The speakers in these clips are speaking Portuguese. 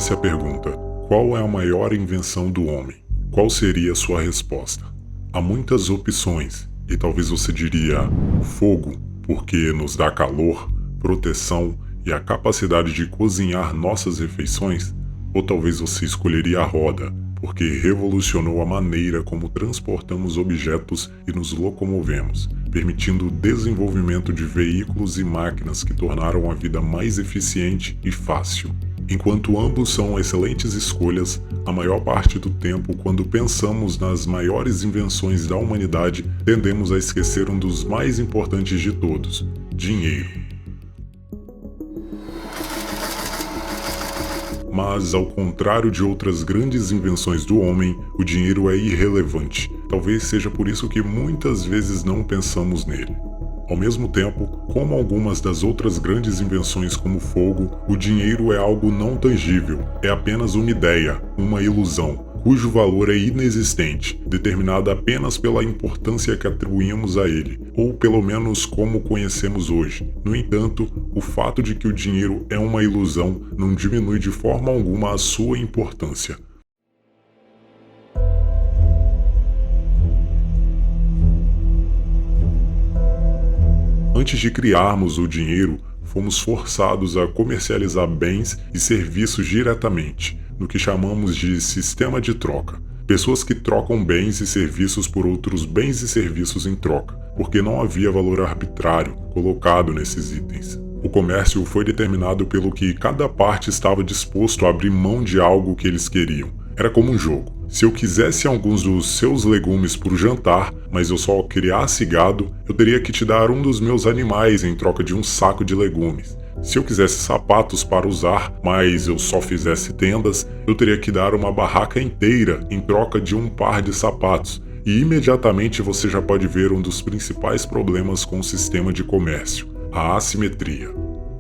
fizesse a pergunta: qual é a maior invenção do homem? Qual seria a sua resposta? Há muitas opções, e talvez você diria fogo, porque nos dá calor, proteção e a capacidade de cozinhar nossas refeições, ou talvez você escolheria a roda, porque revolucionou a maneira como transportamos objetos e nos locomovemos, permitindo o desenvolvimento de veículos e máquinas que tornaram a vida mais eficiente e fácil. Enquanto ambos são excelentes escolhas, a maior parte do tempo, quando pensamos nas maiores invenções da humanidade, tendemos a esquecer um dos mais importantes de todos: dinheiro. Mas, ao contrário de outras grandes invenções do homem, o dinheiro é irrelevante. Talvez seja por isso que muitas vezes não pensamos nele. Ao mesmo tempo, como algumas das outras grandes invenções como o fogo, o dinheiro é algo não tangível, é apenas uma ideia, uma ilusão, cujo valor é inexistente, determinada apenas pela importância que atribuímos a ele, ou pelo menos como o conhecemos hoje. No entanto, o fato de que o dinheiro é uma ilusão não diminui de forma alguma a sua importância. Antes de criarmos o dinheiro, fomos forçados a comercializar bens e serviços diretamente, no que chamamos de sistema de troca. Pessoas que trocam bens e serviços por outros bens e serviços em troca, porque não havia valor arbitrário colocado nesses itens. O comércio foi determinado pelo que cada parte estava disposto a abrir mão de algo que eles queriam. Era como um jogo. Se eu quisesse alguns dos seus legumes para o jantar, mas eu só criasse gado, eu teria que te dar um dos meus animais em troca de um saco de legumes. Se eu quisesse sapatos para usar, mas eu só fizesse tendas, eu teria que dar uma barraca inteira em troca de um par de sapatos. E imediatamente você já pode ver um dos principais problemas com o sistema de comércio: a assimetria.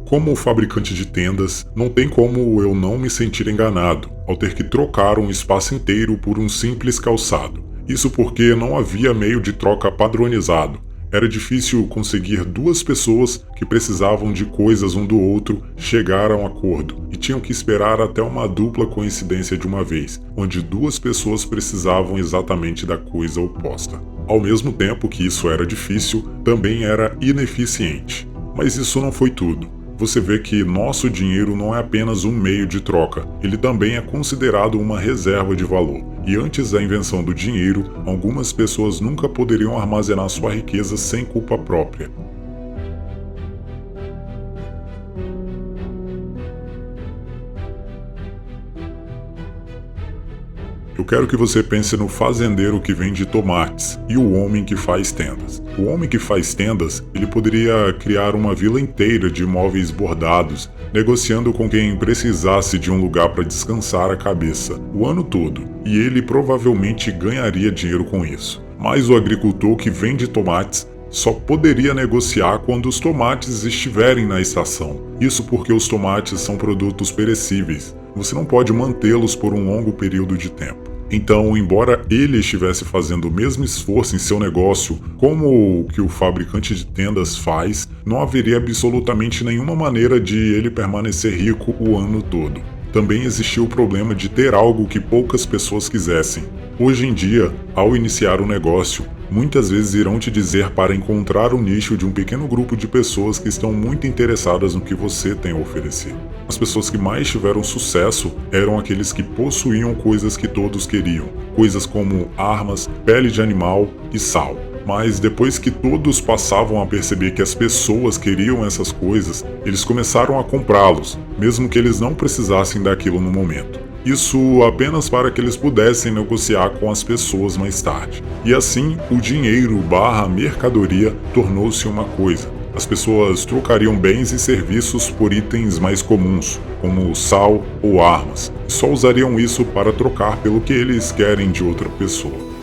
Como fabricante de tendas, não tem como eu não me sentir enganado ao ter que trocar um espaço inteiro por um simples calçado. Isso porque não havia meio de troca padronizado. Era difícil conseguir duas pessoas que precisavam de coisas um do outro chegar a um acordo e tinham que esperar até uma dupla coincidência de uma vez, onde duas pessoas precisavam exatamente da coisa oposta. Ao mesmo tempo que isso era difícil, também era ineficiente. Mas isso não foi tudo. Você vê que nosso dinheiro não é apenas um meio de troca, ele também é considerado uma reserva de valor. E antes da invenção do dinheiro, algumas pessoas nunca poderiam armazenar sua riqueza sem culpa própria. Eu quero que você pense no fazendeiro que vende tomates e o homem que faz tendas. O homem que faz tendas, ele poderia criar uma vila inteira de móveis bordados, negociando com quem precisasse de um lugar para descansar a cabeça o ano todo, e ele provavelmente ganharia dinheiro com isso. Mas o agricultor que vende tomates só poderia negociar quando os tomates estiverem na estação. Isso porque os tomates são produtos perecíveis. Você não pode mantê-los por um longo período de tempo. Então, embora ele estivesse fazendo o mesmo esforço em seu negócio como o que o fabricante de tendas faz, não haveria absolutamente nenhuma maneira de ele permanecer rico o ano todo. Também existia o problema de ter algo que poucas pessoas quisessem. Hoje em dia, ao iniciar um negócio, muitas vezes irão te dizer para encontrar um nicho de um pequeno grupo de pessoas que estão muito interessadas no que você tem a oferecer. As pessoas que mais tiveram sucesso eram aqueles que possuíam coisas que todos queriam, coisas como armas, pele de animal e sal. Mas depois que todos passavam a perceber que as pessoas queriam essas coisas, eles começaram a comprá-los, mesmo que eles não precisassem daquilo no momento. Isso apenas para que eles pudessem negociar com as pessoas mais tarde. E assim, o dinheiro/mercadoria tornou-se uma coisa. As pessoas trocariam bens e serviços por itens mais comuns, como sal ou armas, e só usariam isso para trocar pelo que eles querem de outra pessoa.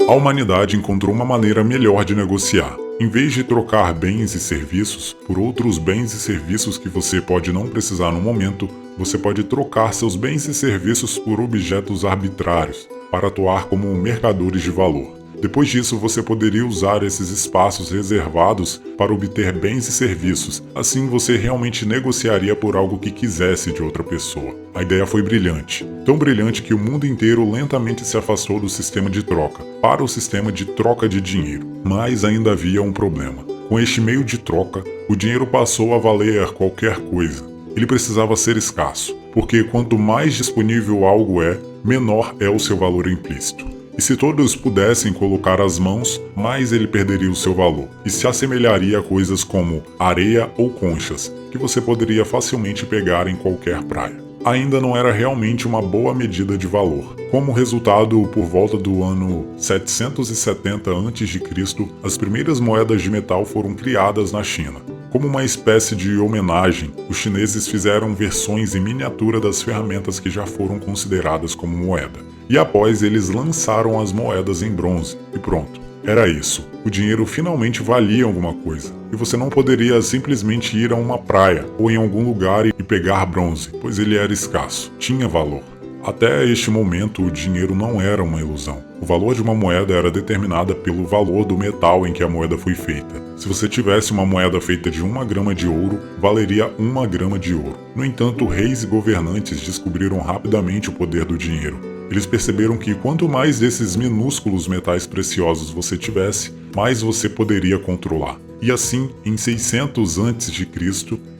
A humanidade encontrou uma maneira melhor de negociar. Em vez de trocar bens e serviços por outros bens e serviços que você pode não precisar no momento, você pode trocar seus bens e serviços por objetos arbitrários, para atuar como mercadores de valor. Depois disso, você poderia usar esses espaços reservados para obter bens e serviços. Assim, você realmente negociaria por algo que quisesse de outra pessoa. A ideia foi brilhante. Tão brilhante que o mundo inteiro lentamente se afastou do sistema de troca para o sistema de troca de dinheiro. Mas ainda havia um problema. Com este meio de troca, o dinheiro passou a valer qualquer coisa. Ele precisava ser escasso, porque quanto mais disponível algo é, menor é o seu valor implícito. E se todos pudessem colocar as mãos, mais ele perderia o seu valor, e se assemelharia a coisas como areia ou conchas, que você poderia facilmente pegar em qualquer praia. Ainda não era realmente uma boa medida de valor. Como resultado, por volta do ano 770 a.C., as primeiras moedas de metal foram criadas na China. Como uma espécie de homenagem, os chineses fizeram versões em miniatura das ferramentas que já foram consideradas como moeda. E após eles lançaram as moedas em bronze, e pronto. Era isso. O dinheiro finalmente valia alguma coisa. E você não poderia simplesmente ir a uma praia ou em algum lugar e pegar bronze, pois ele era escasso. Tinha valor. Até este momento, o dinheiro não era uma ilusão. O valor de uma moeda era determinado pelo valor do metal em que a moeda foi feita. Se você tivesse uma moeda feita de 1 grama de ouro, valeria 1 grama de ouro. No entanto, reis e governantes descobriram rapidamente o poder do dinheiro. Eles perceberam que quanto mais desses minúsculos metais preciosos você tivesse, mais você poderia controlar. E assim, em 600 a.C.,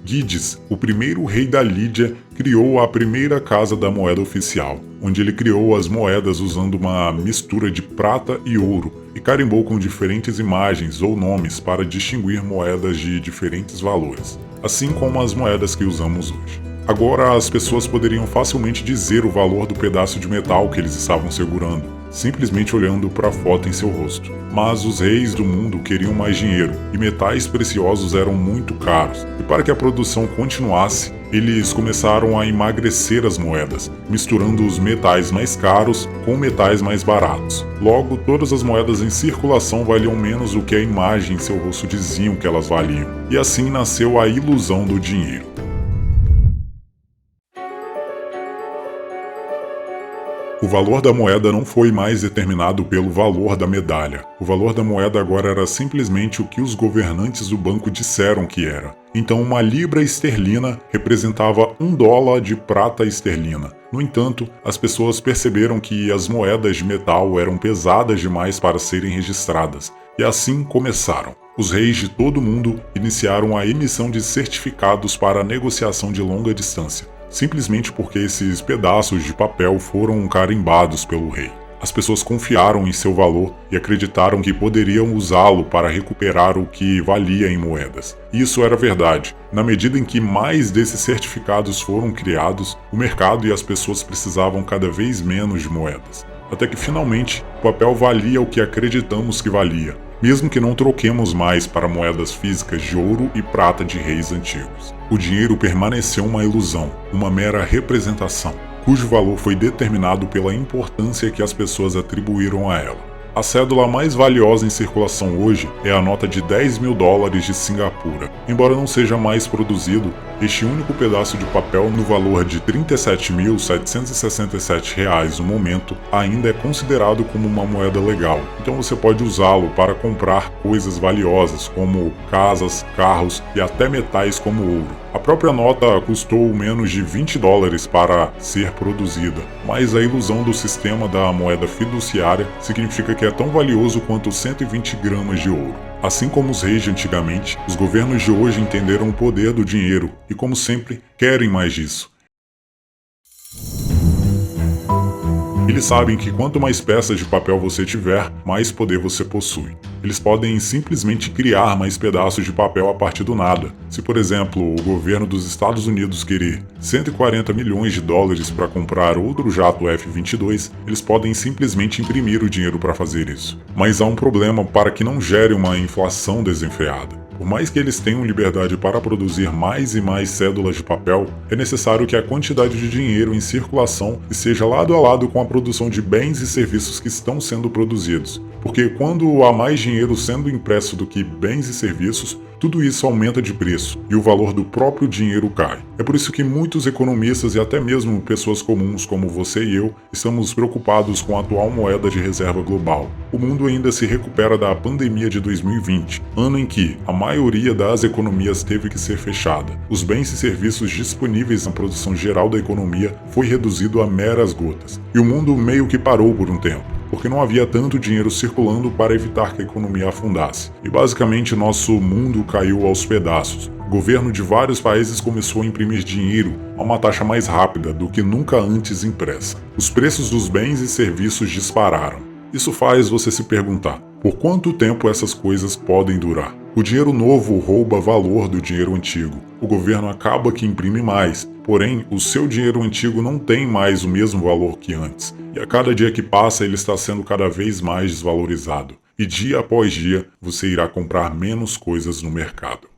Guides, o primeiro rei da Lídia, criou a primeira casa da moeda oficial, onde ele criou as moedas usando uma mistura de prata e ouro e carimbou com diferentes imagens ou nomes para distinguir moedas de diferentes valores, assim como as moedas que usamos hoje. Agora as pessoas poderiam facilmente dizer o valor do pedaço de metal que eles estavam segurando, simplesmente olhando para a foto em seu rosto. Mas os reis do mundo queriam mais dinheiro, e metais preciosos eram muito caros. E para que a produção continuasse, eles começaram a emagrecer as moedas, misturando os metais mais caros com metais mais baratos. Logo, todas as moedas em circulação valiam menos do que a imagem em seu rosto diziam que elas valiam. E assim nasceu a ilusão do dinheiro. O valor da moeda não foi mais determinado pelo valor da medalha. O valor da moeda agora era simplesmente o que os governantes do banco disseram que era. Então, uma libra esterlina representava $1 de prata esterlina. No entanto, as pessoas perceberam que as moedas de metal eram pesadas demais para serem registradas. E assim começaram. Os reis de todo o mundo iniciaram a emissão de certificados para a negociação de longa distância, simplesmente porque esses pedaços de papel foram carimbados pelo rei. As pessoas confiaram em seu valor e acreditaram que poderiam usá-lo para recuperar o que valia em moedas. E isso era verdade. Na medida em que mais desses certificados foram criados, o mercado e as pessoas precisavam cada vez menos de moedas. Até que finalmente o papel valia o que acreditamos que valia, mesmo que não troquemos mais para moedas físicas de ouro e prata de reis antigos. O dinheiro permaneceu uma ilusão, uma mera representação, cujo valor foi determinado pela importância que as pessoas atribuíram a ela. A cédula mais valiosa em circulação hoje é a nota de $10.000 de Singapura. Embora não seja mais produzido, este único pedaço de papel no valor de R$ 37.767 no momento ainda é considerado como uma moeda legal. Então você pode usá-lo para comprar coisas valiosas como casas, carros e até metais como ouro. A própria nota custou menos de $20 para ser produzida, mas a ilusão do sistema da moeda fiduciária significa que é tão valioso quanto 120 gramas de ouro. Assim como os reis de antigamente, os governos de hoje entenderam o poder do dinheiro e, como sempre, querem mais disso. Eles sabem que quanto mais peças de papel você tiver, mais poder você possui. Eles podem simplesmente criar mais pedaços de papel a partir do nada. Se, por exemplo, o governo dos Estados Unidos querer $140 milhões para comprar outro jato F-22, eles podem simplesmente imprimir o dinheiro para fazer isso. Mas há um problema para que não gere uma inflação desenfreada. Por mais que eles tenham liberdade para produzir mais e mais cédulas de papel, é necessário que a quantidade de dinheiro em circulação esteja lado a lado com a produção de bens e serviços que estão sendo produzidos. Porque quando há mais dinheiro sendo impresso do que bens e serviços, tudo isso aumenta de preço e o valor do próprio dinheiro cai. É por isso que muitos economistas e até mesmo pessoas comuns como você e eu estamos preocupados com a atual moeda de reserva global. O mundo ainda se recupera da pandemia de 2020, ano em que a maioria das economias teve que ser fechada. Os bens e serviços disponíveis na produção geral da economia foi reduzido a meras gotas. E o mundo meio que parou por um tempo, porque não havia tanto dinheiro circulando para evitar que a economia afundasse. E basicamente nosso mundo caiu aos pedaços. O governo de vários países começou a imprimir dinheiro a uma taxa mais rápida do que nunca antes impressa. Os preços dos bens e serviços dispararam. Isso faz você se perguntar, por quanto tempo essas coisas podem durar? O dinheiro novo rouba valor do dinheiro antigo. O governo acaba que imprime mais, porém o seu dinheiro antigo não tem mais o mesmo valor que antes. E a cada dia que passa ele está sendo cada vez mais desvalorizado. E dia após dia você irá comprar menos coisas no mercado.